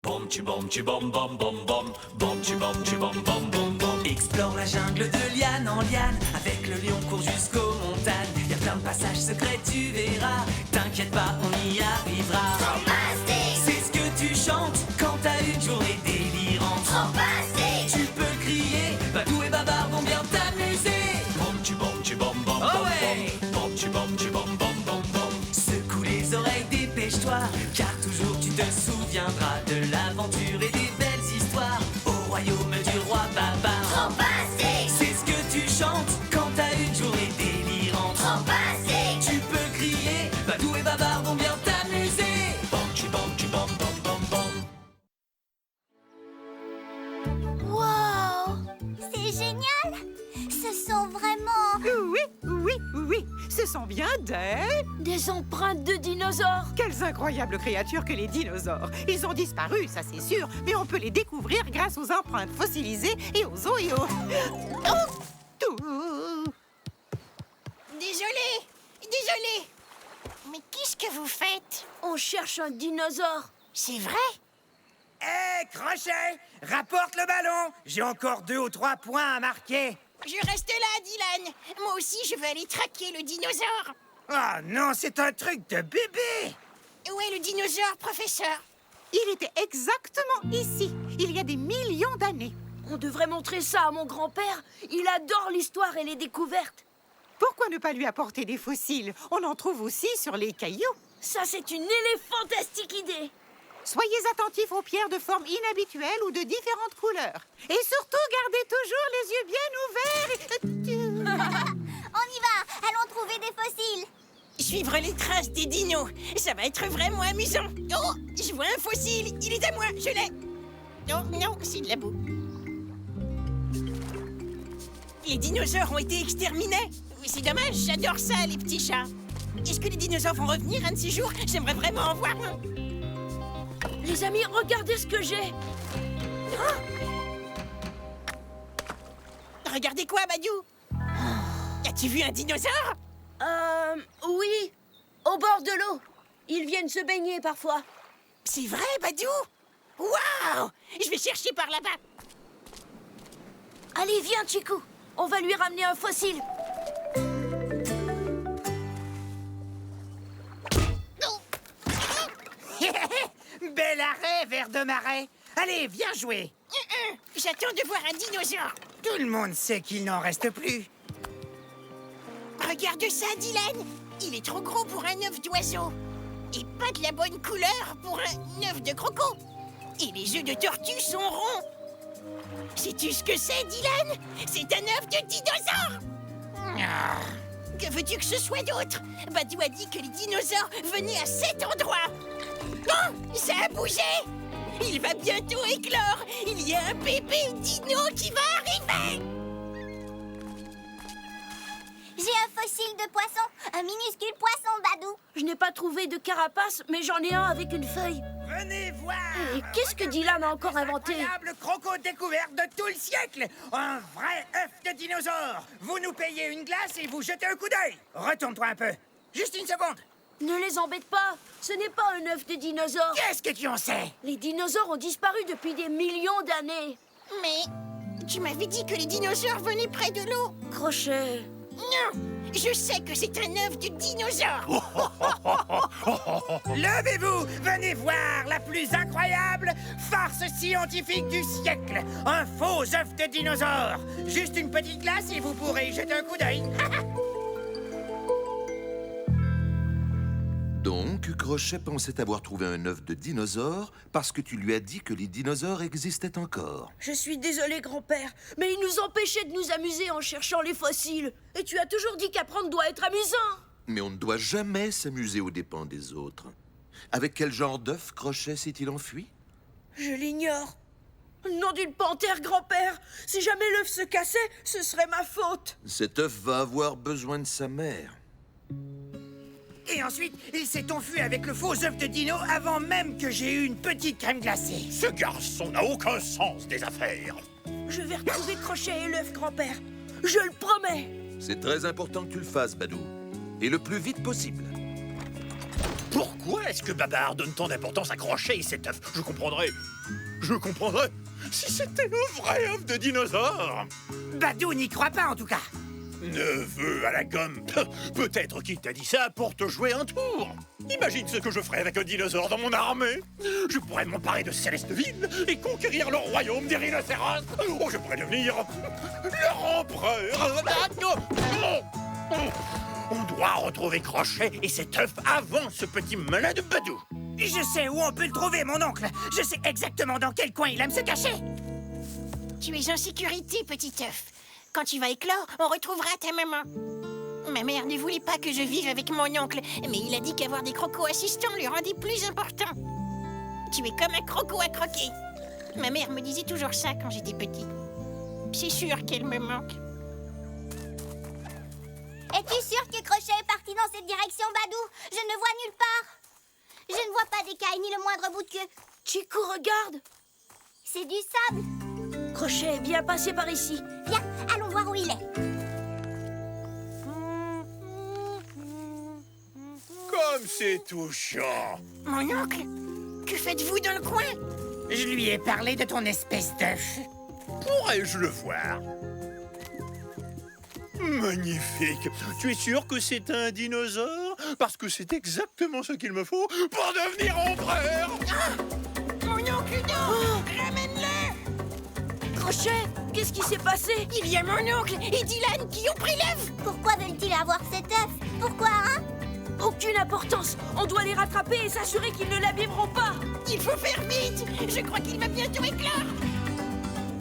Bom tu bom tu bom bom bom bom. Bom tu bom tu bom bom bom bom. Explore la jungle de liane en liane. Avec le lion court jusqu'aux montagnes. Y a plein de passages secrets, tu verras. T'inquiète pas, on y arrivera. Fantastique! C'est ce que tu chantes quand t'as une journée délirante. Fantastique! Tu peux crier, Badou et Babar vont bien t'amuser. Bom tu bom tu bom bom Oh bom ouais. bom. Bom tu bom tu bom bom bom bom. Secoue les oreilles, dépêche-toi, car toujours tu te souviendras de l'aventure et des belles histoires au royaume du roi Babar. Fantastique! C'est ce que tu chantes quand t'as une journée délirante. Fantastique! Tu peux crier, Badou et Babar vont bien t'amuser. Bom tu bom tu bom bom bom bom. Wow! C'est génial! Ce sont vraiment Oui, ce sont bien Des empreintes de dinosaures. Quelles incroyables créatures que les dinosaures. Ils ont disparu, ça c'est sûr, mais on peut les découvrir grâce aux empreintes fossilisées et aux os et aux... Tout. Désolée! Mais qu'est-ce que vous faites? On cherche un dinosaure. C'est vrai? Hé, Crochet! Rapporte le ballon! J'ai encore 2 ou 3 points à marquer. Je reste là, Dylan. Moi aussi, je vais aller traquer le dinosaure. Oh non, c'est un truc de bébé! Où est le dinosaure, professeur? Il était exactement ici, il y a des millions d'années. On devrait montrer ça à mon grand-père. Il adore l'histoire et les découvertes. Pourquoi ne pas lui apporter des fossiles? On en trouve aussi sur les cailloux. Ça, c'est une éléphantastique idée. Soyez attentifs aux pierres de forme inhabituelle ou de différentes couleurs. Et surtout, gardez toujours les yeux bien ouverts. On y va! Allons trouver des fossiles! Suivre les traces des dinos, ça va être vraiment amusant. Oh, je vois un fossile, il est à moi, je l'ai. Non, non, c'est de la boue. Les dinosaures ont été exterminés. C'est dommage, j'adore ça, les petits chats. Est-ce que les dinosaures vont revenir un de ces jours? J'aimerais vraiment en voir un. Les amis, regardez ce que j'ai. Regardez quoi, Badou? As-tu vu un dinosaure? Oui. Au bord de l'eau. Ils viennent se baigner parfois. C'est vrai, Badou? Waouh! Je vais chercher par là-bas. Allez, viens, Chico. On va lui ramener un fossile. Bel arrêt, ver de marais! Allez, viens jouer! J'attends de voir un dinosaure. Tout le monde sait qu'il n'en reste plus. Regarde ça, Dylan. Il est trop gros pour un œuf d'oiseau. Et pas de la bonne couleur pour un œuf de croco. Et les œufs de tortue sont ronds. Sais-tu ce que c'est, Dylan? C'est un œuf de dinosaure. Que veux-tu que ce soit d'autre? Badou a dit que les dinosaures venaient à cet endroit. Oh, ça a bougé. Il va bientôt éclore. Il y a un bébé dino qui va arriver. J'ai un fossile de poisson, un minuscule poisson, Badou. Je n'ai pas trouvé de carapace, mais j'en ai un avec une feuille. Venez voir! Et qu'est-ce que Dylan a encore inventé? Incroyable croco-découverte de tout le siècle! Un vrai œuf de dinosaure! Vous nous payez une glace et vous jetez un coup d'œil! Retourne-toi un peu! Juste une seconde! Ne les embête pas. Ce n'est pas un œuf de dinosaure. Qu'est-ce que tu en sais? Les dinosaures ont disparu depuis des millions d'années. Mais tu m'avais dit que les dinosaures venaient près de l'eau. Crochet. Non, je sais que c'est un œuf de dinosaure. Levez-vous! Venez voir la plus incroyable farce scientifique du siècle! Un faux œuf de dinosaure! Juste une petite glace et vous pourrez y jeter un coup d'œil! Donc, Crochet pensait avoir trouvé un œuf de dinosaure parce que tu lui as dit que les dinosaures existaient encore. Je suis désolée, grand-père, mais il nous empêchait de nous amuser en cherchant les fossiles. Et tu as toujours dit qu'apprendre doit être amusant. Mais on ne doit jamais s'amuser aux dépens des autres. Avec quel genre d'œuf Crochet s'est-il enfui? Je l'ignore. Nom d'une panthère, grand-père. Si jamais l'œuf se cassait, ce serait ma faute. Cet œuf va avoir besoin de sa mère. Et ensuite, il s'est enfui avec le faux œuf de dino avant même que j'ai eu une petite crème glacée. Ce garçon n'a aucun sens des affaires. Je vais retrouver Crochet et l'œuf, grand-père. Je le promets. C'est très important que tu le fasses, Badou. Et le plus vite possible. Pourquoi est-ce que Babar donne tant d'importance à Crochet et cet œuf? Je comprendrais si c'était un vrai œuf de dinosaure. Badou n'y croit pas en tout cas. Neveu à la gomme. Peut-être qu'il t'a dit ça pour te jouer un tour. Imagine ce que je ferais avec un dinosaure dans mon armée. Je pourrais m'emparer de Célesteville et conquérir le royaume des rhinocéros. Oh, je pourrais devenir leur empereur. On doit retrouver Crochet et cet œuf avant ce petit malin de Badou. Je sais où on peut le trouver, mon oncle. Je sais exactement dans quel coin il aime se cacher. Tu es en sécurité, petit œuf. Quand tu vas éclore, on retrouvera ta maman. Ma mère ne voulait pas que je vive avec mon oncle, mais il a dit qu'avoir des crocos assistants le rendait plus important. Tu es comme un croco à croquer. Ma mère me disait toujours ça quand j'étais petit. C'est sûr qu'elle me manque. Es-tu sûr que Crochet est parti dans cette direction, Badou? Je ne le vois nulle part. Je ne vois pas d'écailles ni le moindre bout de queue. Chico, regarde. C'est du sable. Crochet est bien passé par ici. Viens, allons voir où il est. Comme c'est touchant. Mon oncle, que faites-vous dans le coin? Je lui ai parlé de ton espèce d'œuf. Pourrais-je le voir? Magnifique. Tu es sûr que c'est un dinosaure? Parce que c'est exactement ce qu'il me faut pour devenir empereur. Mon oncle, non! Ramène-le! Crochet, qu'est-ce qui s'est passé? Il y a mon oncle et Dylan qui ont pris l'œuf! Pourquoi veulent-ils avoir cet œuf? Pourquoi, hein? Aucune importance. On doit les rattraper et s'assurer qu'ils ne l'abîmeront pas. Il faut faire vite! Je crois qu'il va bientôt éclore!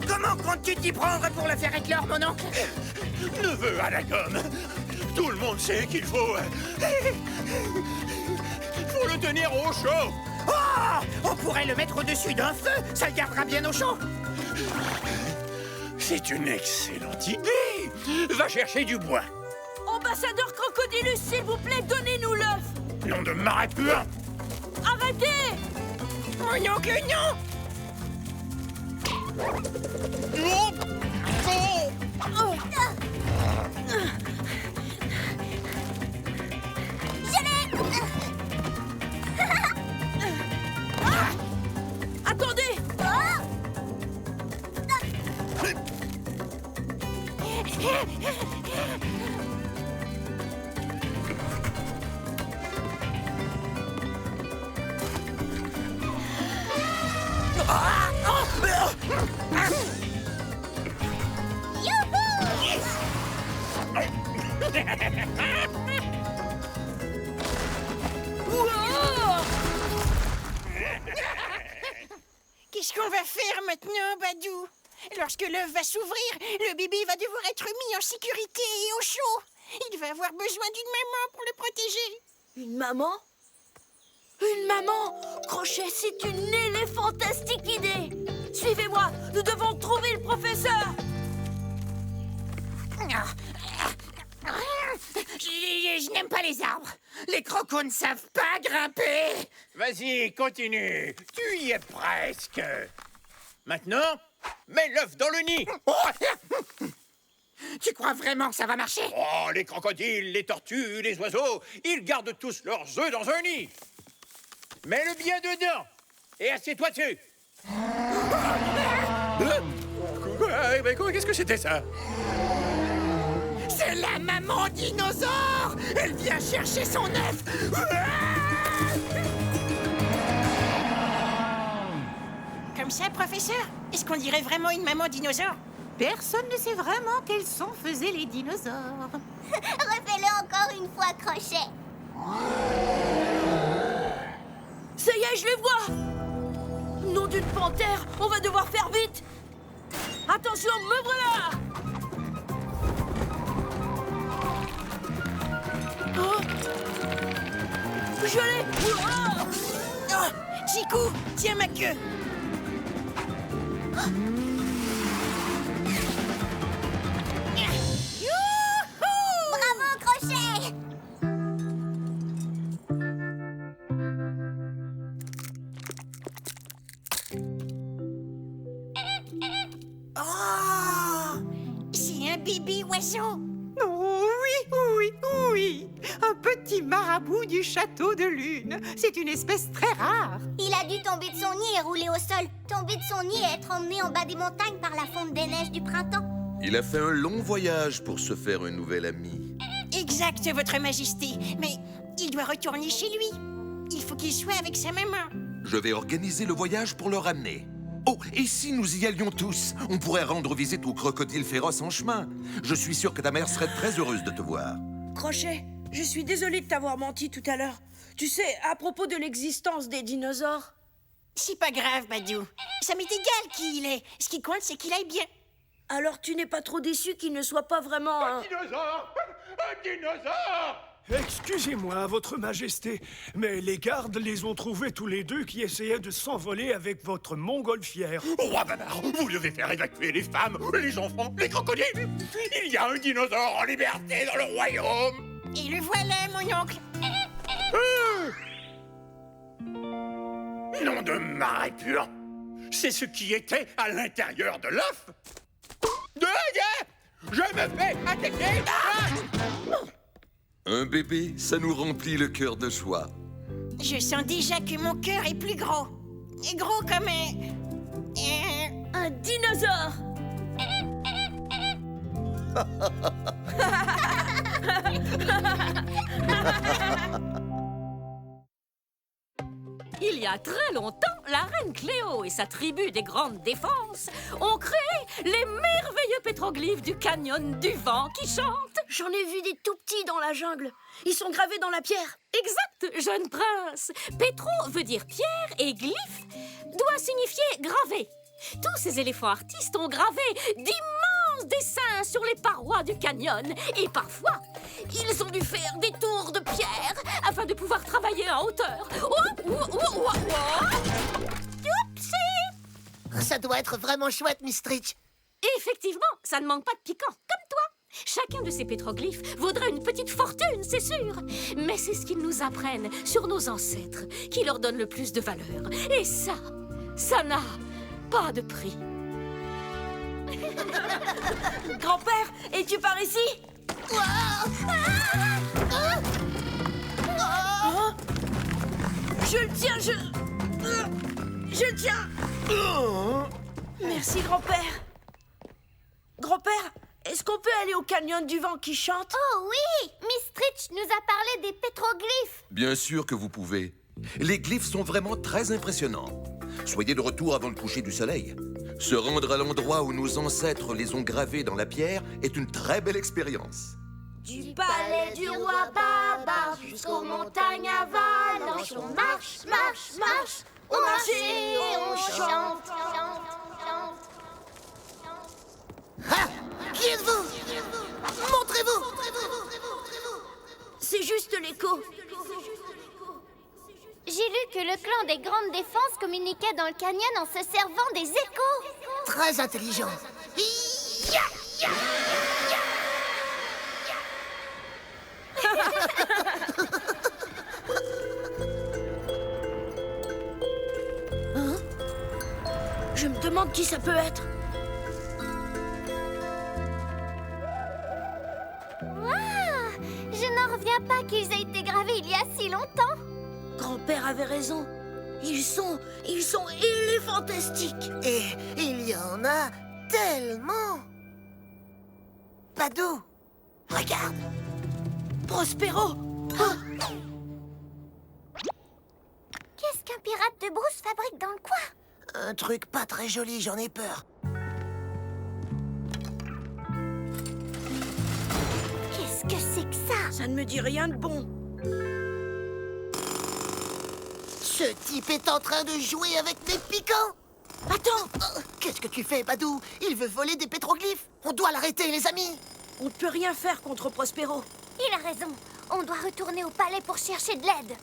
Comment comptes-tu t'y prendre pour le faire éclore, mon oncle? Neveu à la gomme. Tout le monde sait qu'il faut le tenir au chaud. Oh! On pourrait le mettre au-dessus d'un feu. Ça le gardera bien au chaud. C'est une excellente idée. Va chercher du bois. Ambassadeur Crocodilus, s'il vous plaît, donnez-nous l'œuf. Nom de marais puant. Arrêtez! Mon oncle, non! Je l'ai! Attendez! Qu'est-ce qu'on va faire maintenant, Badou? Lorsque l'œuf va s'ouvrir, le bébé va devoir être mis en sécurité et au chaud. Il va avoir besoin d'une maman pour le protéger. Une maman? Une maman? Crochet, c'est une éléphantastique idée. Suivez-moi, nous devons trouver le professeur. Je n'aime pas les arbres. Les crocos ne savent pas grimper. Vas-y, continue. Tu y es presque. Maintenant, mets l'œuf dans le nid. Tu crois vraiment que ça va marcher? Oh, les crocodiles, les tortues, les oiseaux, ils gardent tous leurs œufs dans un nid. Mets-le bien dedans et assieds-toi dessus. Qu'est-ce que c'était ça? C'est la maman dinosaure. Elle vient chercher son œuf. Comme ça, professeur? Est-ce qu'on dirait vraiment une maman dinosaure? Personne ne sait vraiment quel son faisaient les dinosaures. Refais-le encore une fois, Crochet. Ça y est, je les vois. Nom d'une panthère, on va devoir faire vite. Attention, me voilà. Oh. Je l'ai. Oh, Chico, tiens ma queue. Bravo, Crochet! Oh, c'est un bébé oiseau. Oh, oui, oui, oui. Un petit marabout du château de Lune. C'est une espèce très rare. Il a dû tomber de son nid et rouler au sol. Tomber de son nid et être emmené en bas des montagnes par la fonte des neiges du printemps. Il a fait un long voyage pour se faire un nouvel ami. Exact, Votre Majesté. Mais il doit retourner chez lui. Il faut qu'il soit avec sa maman. Je vais organiser le voyage pour le ramener. Oh, et si nous y allions tous? On pourrait rendre visite au crocodile féroce en chemin. Je suis sûr que ta mère serait très heureuse de te voir. Crochet, je suis désolée de t'avoir menti tout à l'heure. Tu sais, à propos de l'existence des dinosaures. C'est pas grave, Badou. Ça m'est égal qui il est. Ce qui compte, c'est qu'il aille bien. Alors tu n'es pas trop déçu qu'il ne soit pas vraiment un... Dinosaure! Un dinosaure! Excusez-moi, Votre Majesté, mais les gardes les ont trouvés tous les deux qui essayaient de s'envoler avec votre montgolfière. Roi Babar, vous devez faire évacuer les femmes, les enfants, les crocodiles. Il y a un dinosaure en liberté dans le royaume. Et le voilà, mon oncle. Nom de marais pur. C'est ce qui était à l'intérieur de l'œuf. Je me fais attaquer. Un bébé, ça nous remplit le cœur de joie. Je sens déjà que mon cœur est plus gros. Gros comme Un dinosaure. Il y a très longtemps, la reine Cléo et sa tribu des grandes défenses ont créé les merveilleux pétroglyphes du canyon du vent qui chante. J'en ai vu des tout petits dans la jungle. Ils sont gravés dans la pierre. Exact, jeune prince. Pétro veut dire pierre et glyphe doit signifier gravé. Tous ces éléphants artistes ont gravé d'immenses dessins sur les parois du canyon. Et parfois, ils ont dû faire des tours de pierre afin de pouvoir travailler en hauteur. Oupsie! Ça doit être vraiment chouette, Miss Stritch. Effectivement, ça ne manque pas de piquant, comme toi. Chacun de ces pétroglyphes vaudrait une petite fortune, c'est sûr. Mais c'est ce qu'ils nous apprennent sur nos ancêtres qui leur donne le plus de valeur. Et ça n'a pas de prix. Grand-père, es-tu par ici? Hein? Je le tiens, je le tiens. Merci, grand-père. Grand-père, est-ce qu'on peut aller au canyon du vent qui chante? Oh oui! Miss Stritch nous a parlé des pétroglyphes. Bien sûr que vous pouvez. Les glyphes sont vraiment très impressionnants. Soyez de retour avant le coucher du soleil. Se rendre à l'endroit où nos ancêtres les ont gravés dans la pierre est une très belle expérience. Du palais du roi Babar jusqu'aux montagnes avalanches, on marche, marche, marche, on marche et on chante. Ah! Qui êtes-vous? Montrez-vous! C'est juste l'écho. J'ai lu que le clan des grandes défenses communiquait dans le canyon en se servant des échos. Très intelligent. Hein? Je me demande qui ça peut être. Waouh! Je n'en reviens pas qu'ils aient été gravés il y a si longtemps. Grand-père avait raison. Ils sont éléphantastiques. Et il y en a tellement. Badou, regarde. Prospero. Qu'est-ce qu'un pirate de brousse fabrique dans le coin? Un truc pas très joli, j'en ai peur. Qu'est-ce que c'est que ça? Ça ne me dit rien de bon. Ce type est en train de jouer avec mes piquants. Attends! Qu'est-ce que tu fais, Badou? Il veut voler des pétroglyphes. On doit l'arrêter, les amis. On ne peut rien faire contre Prospero. Il a raison. On doit retourner au palais pour chercher de l'aide.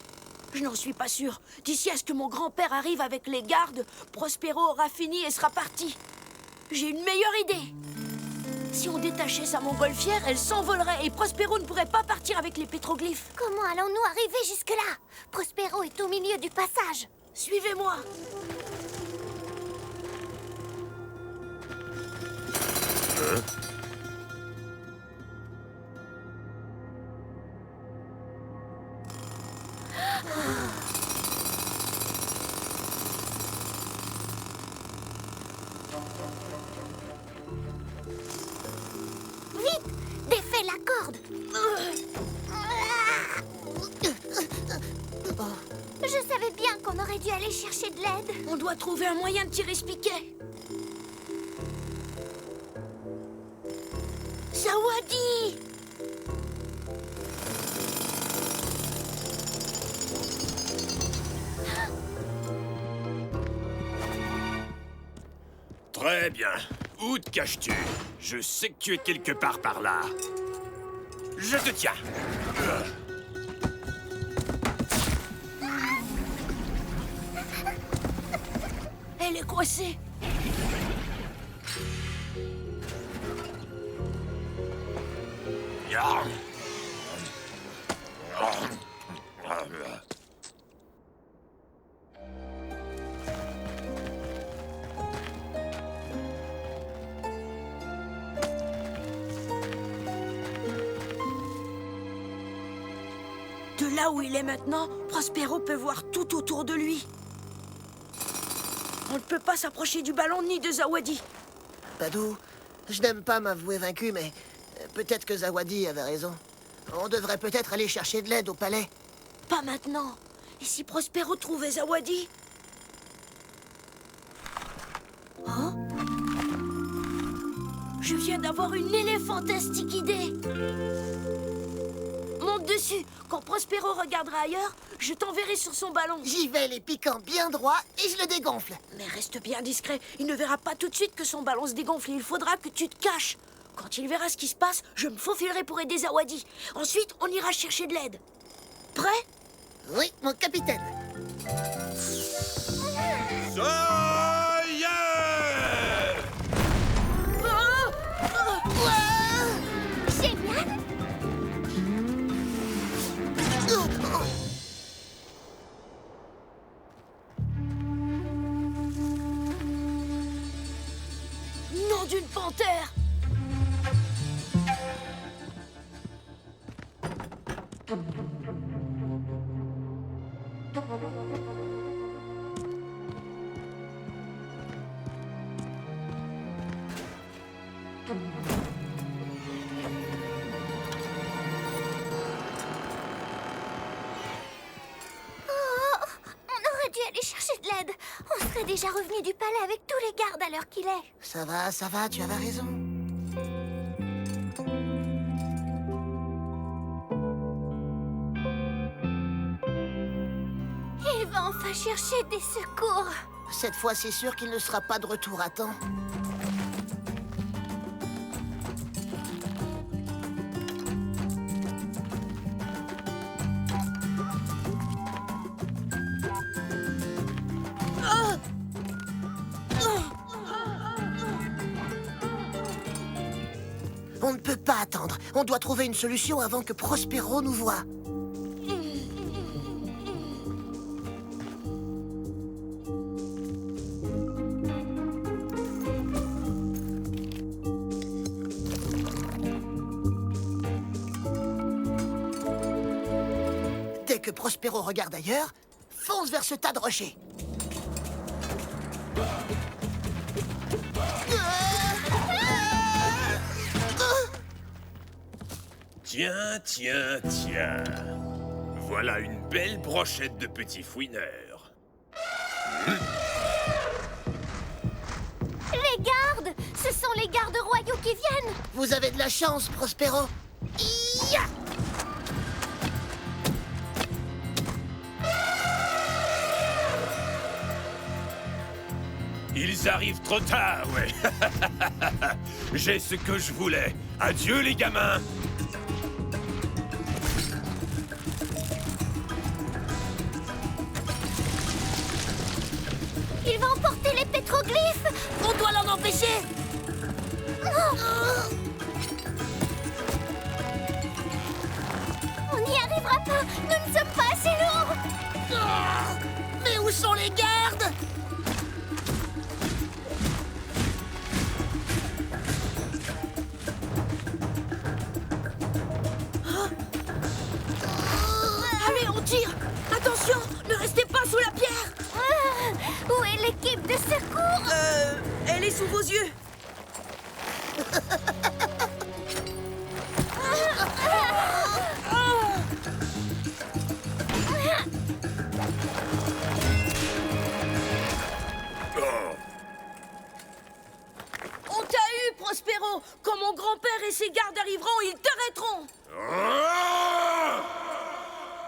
Je n'en suis pas sûre. D'ici à ce que mon grand-père arrive avec les gardes, Prospero aura fini et sera parti. J'ai une meilleure idée. Si on détachait sa montgolfière, elle s'envolerait et Prospero ne pourrait pas partir avec les pétroglyphes. Comment allons-nous arriver jusque-là? Prospero est au milieu du passage. Suivez-moi. Vite, défais la corde. Je savais bien qu'on aurait dû aller chercher de l'aide. On doit trouver un moyen de tirer ce piquet. Zawadi! Très bien. Où te caches-tu? Je sais que tu es quelque part par là. Je te tiens. Elle est coincée. De là où il est maintenant, Prospero peut voir tout autour de lui. On ne peut pas s'approcher du ballon ni de Zawadi. Badou, je n'aime pas m'avouer vaincu, mais peut-être que Zawadi avait raison. On devrait peut-être aller chercher de l'aide au palais. Pas maintenant. Et si Prospero trouvait Zawadi? Hein? Je viens d'avoir une éléphantastique idée. Monte dessus. Quand Prospero regardera ailleurs, je t'enverrai sur son ballon. J'y vais les piquants bien droit et je le dégonfle. Mais reste bien discret. Il ne verra pas tout de suite que son ballon se dégonfle. Il faudra que tu te caches. Quand il verra ce qui se passe, je me faufilerai pour aider Zawadi. Ensuite, on ira chercher de l'aide. Prêt? Oui, mon capitaine. Ça y est! Génial. Nom d'une panthère! Aller chercher de l'aide. On serait déjà revenu du palais avec tous les gardes à l'heure qu'il est. Ça va, tu avais raison. Il va enfin chercher des secours. Cette fois, c'est sûr qu'il ne sera pas de retour à temps. On ne peut pas attendre. On doit trouver une solution avant que Prospero nous voie. Dès que Prospero regarde ailleurs, fonce vers ce tas de rochers. Tiens. Voilà une belle brochette de petits fouineurs. Les gardes! Ce sont les gardes royaux qui viennent! Vous avez de la chance, Prospero. Ia! Ils arrivent trop tard, ouais. J'ai ce que je voulais. Adieu, les gamins. Il va emporter les pétroglyphes! On doit l'en empêcher! On n'y arrivera pas! Nous ne sommes pas assez lourds! Mais où sont les gardes? Allez, on tire! Attention, ne restez pas sous la pierre! Où est l'équipe de secours? Elle est sous vos yeux. On t'a eu, Prospero. Quand mon grand-père et ses gardes arriveront, ils t'arrêteront.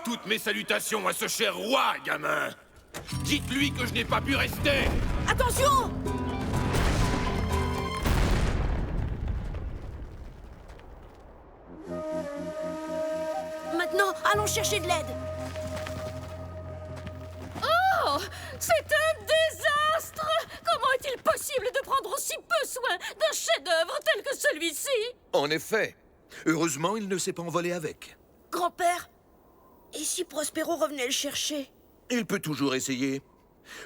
Toutes mes salutations à ce cher roi, gamin. Dites-lui que je n'ai pas pu rester. Attention! Maintenant, allons chercher de l'aide. Oh! C'est un désastre! Comment est-il possible de prendre aussi peu soin d'un chef-d'œuvre tel que celui-ci? En effet. Heureusement, il ne s'est pas envolé avec. Grand-père, et si Prospero revenait le chercher? Il peut toujours essayer.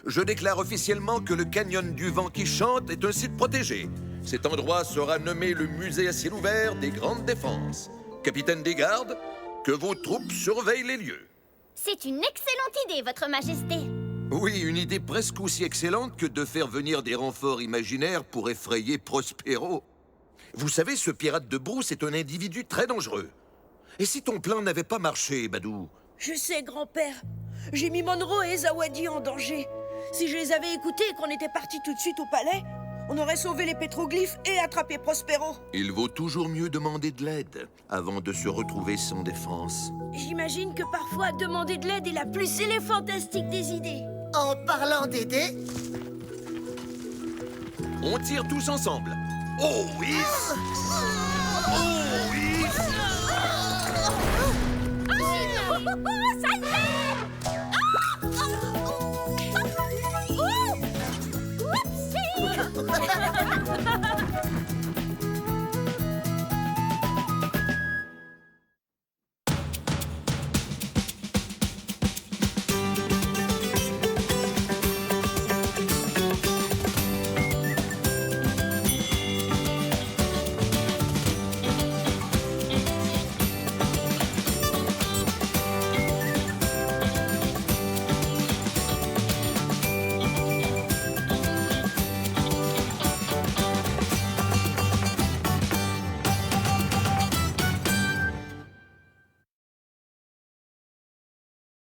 Je déclare officiellement que le canyon du vent qui chante est un site protégé. Cet endroit sera nommé le musée à ciel ouvert des grandes défenses. Capitaine des gardes, que vos troupes surveillent les lieux. C'est une excellente idée, Votre Majesté. Oui, une idée presque aussi excellente que de faire venir des renforts imaginaires pour effrayer Prospero. Vous savez, ce pirate de brousse est un individu très dangereux. Et si ton plan n'avait pas marché, Badou? Je sais, grand-père. J'ai mis Monroe et Zawadi en danger. Si je les avais écoutés et qu'on était partis tout de suite au palais, on aurait sauvé les pétroglyphes et attrapé Prospero. Il vaut toujours mieux demander de l'aide avant de se retrouver sans défense. J'imagine que parfois, demander de l'aide est la plus éléphantastique des idées. En parlant d'aider, On tire tous ensemble. Oh oui! Oh oui! Ça y est! Oupsie!